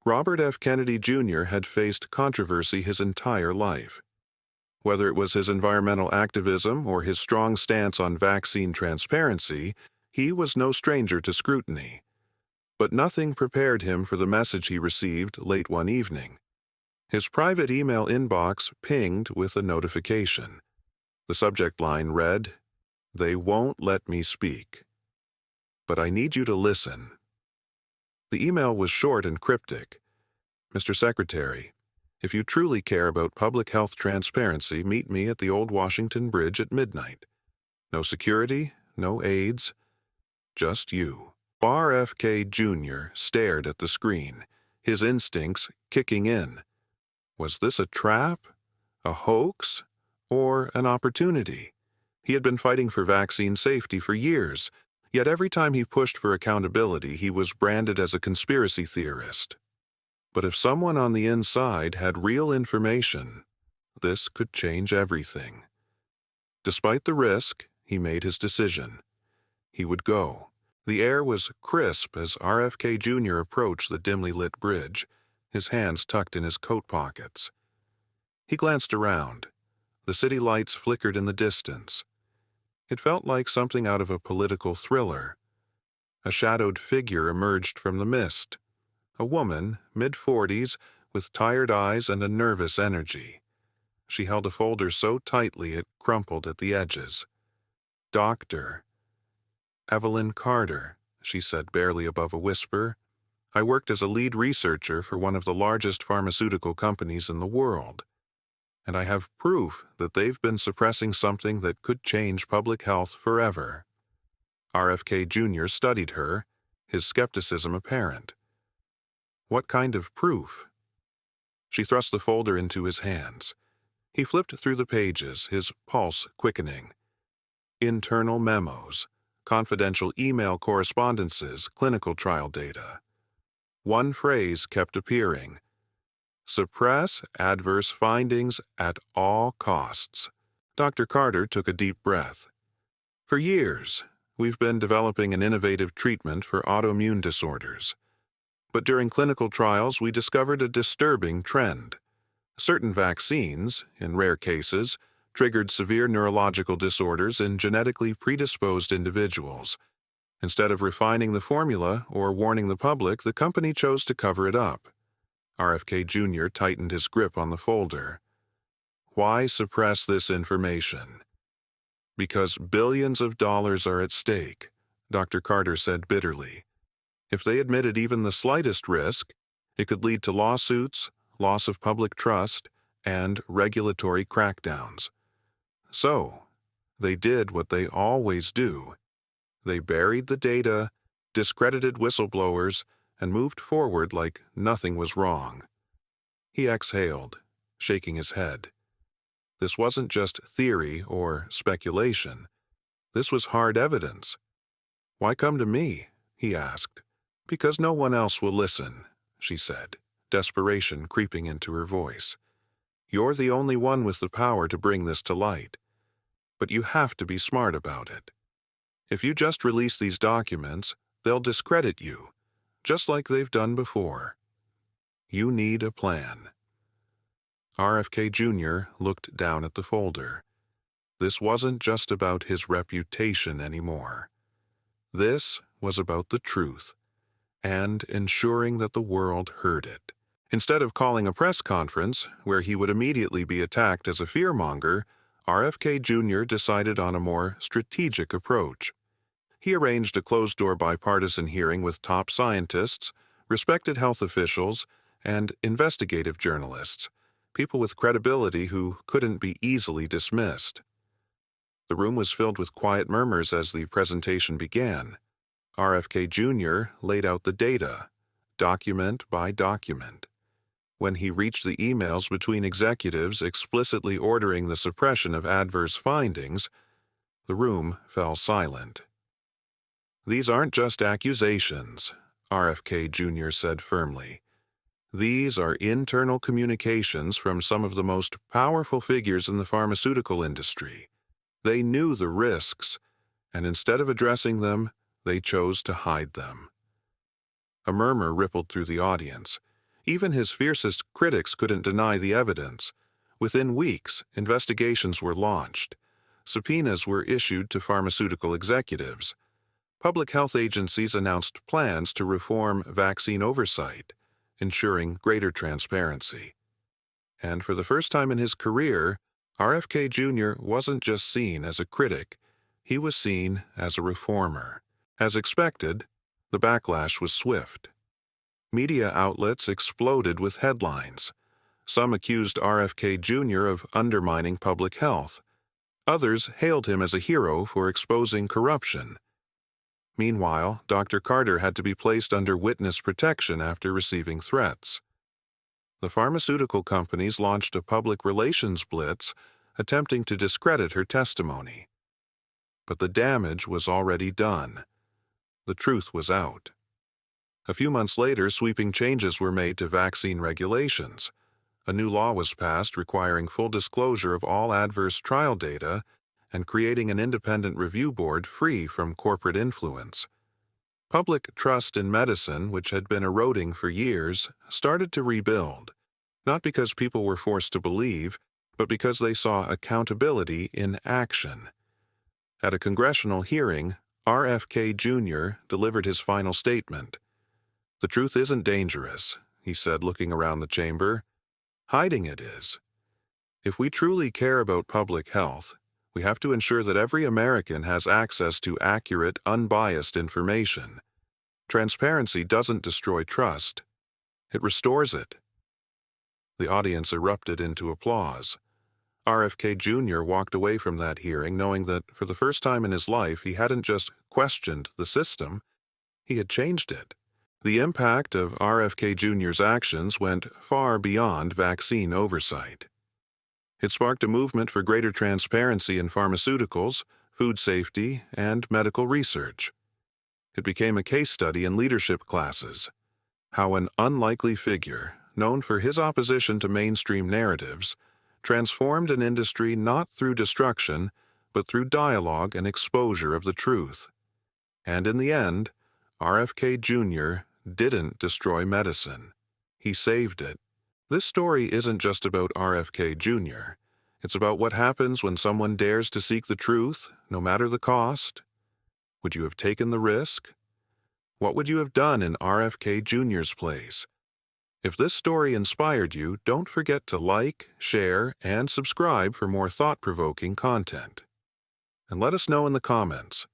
Robert F. Kennedy Jr. had faced controversy his entire life. Whether it was his environmental activism or his strong stance on vaccine transparency, he was no stranger to scrutiny. But nothing prepared him for the message he received late one evening. His private email inbox pinged with a notification. The subject line read, "They won't let me speak. But I need you to listen." The email was short and cryptic. "Mr. Secretary, if you truly care about public health transparency, meet me at the old Washington Bridge at midnight. No security, no aides, just you." RFK Jr. stared at the screen, his instincts kicking in. Was this a trap, a hoax, or an opportunity? He had been fighting for vaccine safety for years, yet every time he pushed for accountability, he was branded as a conspiracy theorist. But if someone on the inside had real information, this could change everything. Despite the risk, he made his decision. He would go. The air was crisp as RFK Jr. approached the dimly lit bridge, his hands tucked in his coat pockets. He glanced around. The city lights flickered in the distance. It felt like something out of a political thriller. A shadowed figure emerged from the mist. A woman, mid-40s, with tired eyes and a nervous energy. She held a folder so tightly it crumpled at the edges. "Doctor Evelyn Carter," she said barely above a whisper. "I worked as a lead researcher for one of the largest pharmaceutical companies in the world. And I have proof that they've been suppressing something that could change public health forever." RFK Jr. studied her, his skepticism apparent. "What kind of proof?" She thrust the folder into his hands. He flipped through the pages, his pulse quickening. Internal memos, confidential email correspondences, clinical trial data. One phrase kept appearing: "Suppress adverse findings at all costs." Dr. Carter took a deep breath. "For years, we've been developing an innovative treatment for autoimmune disorders. But during clinical trials, we discovered a disturbing trend. Certain vaccines, in rare cases, triggered severe neurological disorders in genetically predisposed individuals. Instead of refining the formula or warning the public, the company chose to cover it up." RFK Jr. tightened his grip on the folder. "Why suppress this information?" "Because billions of dollars are at stake," Dr. Carter said bitterly. "If they admitted even the slightest risk, it could lead to lawsuits, loss of public trust, and regulatory crackdowns. So, they did what they always do. They buried the data, discredited whistleblowers, and moved forward like nothing was wrong." He exhaled, shaking his head. This wasn't just theory or speculation. This was hard evidence. "Why come to me?" he asked. "Because no one else will listen," she said, desperation creeping into her voice. "You're the only one with the power to bring this to light. But you have to be smart about it. If you just release these documents, they'll discredit you, just like they've done before. You need a plan." RFK Jr. looked down at the folder. This wasn't just about his reputation anymore. This was about the truth, and ensuring that the world heard it. Instead of calling a press conference, where he would immediately be attacked as a fearmonger, RFK Jr. decided on a more strategic approach. He arranged a closed-door bipartisan hearing with top scientists, respected health officials, and investigative journalists, people with credibility who couldn't be easily dismissed. The room was filled with quiet murmurs as the presentation began. RFK Jr. laid out the data, document by document. When he reached the emails between executives explicitly ordering the suppression of adverse findings, the room fell silent. "These aren't just accusations," RFK Jr. said firmly. "These are internal communications from some of the most powerful figures in the pharmaceutical industry. They knew the risks, and instead of addressing them, they chose to hide them." A murmur rippled through the audience. Even his fiercest critics couldn't deny the evidence. Within weeks, investigations were launched. Subpoenas were issued to pharmaceutical executives. Public health agencies announced plans to reform vaccine oversight, ensuring greater transparency. And for the first time in his career, RFK Jr. wasn't just seen as a critic, he was seen as a reformer. As expected, the backlash was swift. Media outlets exploded with headlines. Some accused RFK Jr. of undermining public health. Others hailed him as a hero for exposing corruption. Meanwhile, Dr. Carter had to be placed under witness protection after receiving threats. The pharmaceutical companies launched a public relations blitz, attempting to discredit her testimony. But the damage was already done. The truth was out. A few months later, sweeping changes were made to vaccine regulations. A new law was passed requiring full disclosure of all adverse trial data and creating an independent review board free from corporate influence. Public trust in medicine, which had been eroding for years, started to rebuild, not because people were forced to believe, but because they saw accountability in action. At a congressional hearing, RFK Jr. delivered his final statement. "The truth isn't dangerous," he said, looking around the chamber. "Hiding it is. If we truly care about public health, we have to ensure that every American has access to accurate, unbiased information. Transparency doesn't destroy trust. It restores it." The audience erupted into applause. RFK Jr. walked away from that hearing knowing that for the first time in his life he hadn't just questioned the system, he had changed it. The impact of RFK Jr.'s actions went far beyond vaccine oversight. It sparked a movement for greater transparency in pharmaceuticals, food safety, and medical research. It became a case study in leadership classes, how an unlikely figure, known for his opposition to mainstream narratives, transformed an industry not through destruction, but through dialogue and exposure of the truth. And in the end, RFK Jr. didn't destroy medicine. He saved it. This story isn't just about RFK Jr. It's about what happens when someone dares to seek the truth, no matter the cost. Would you have taken the risk? What would you have done in RFK Jr.'s place? If this story inspired you, don't forget to like, share, and subscribe for more thought-provoking content. And let us know in the comments.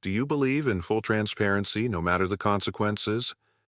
Do you believe in full transparency no matter the consequences?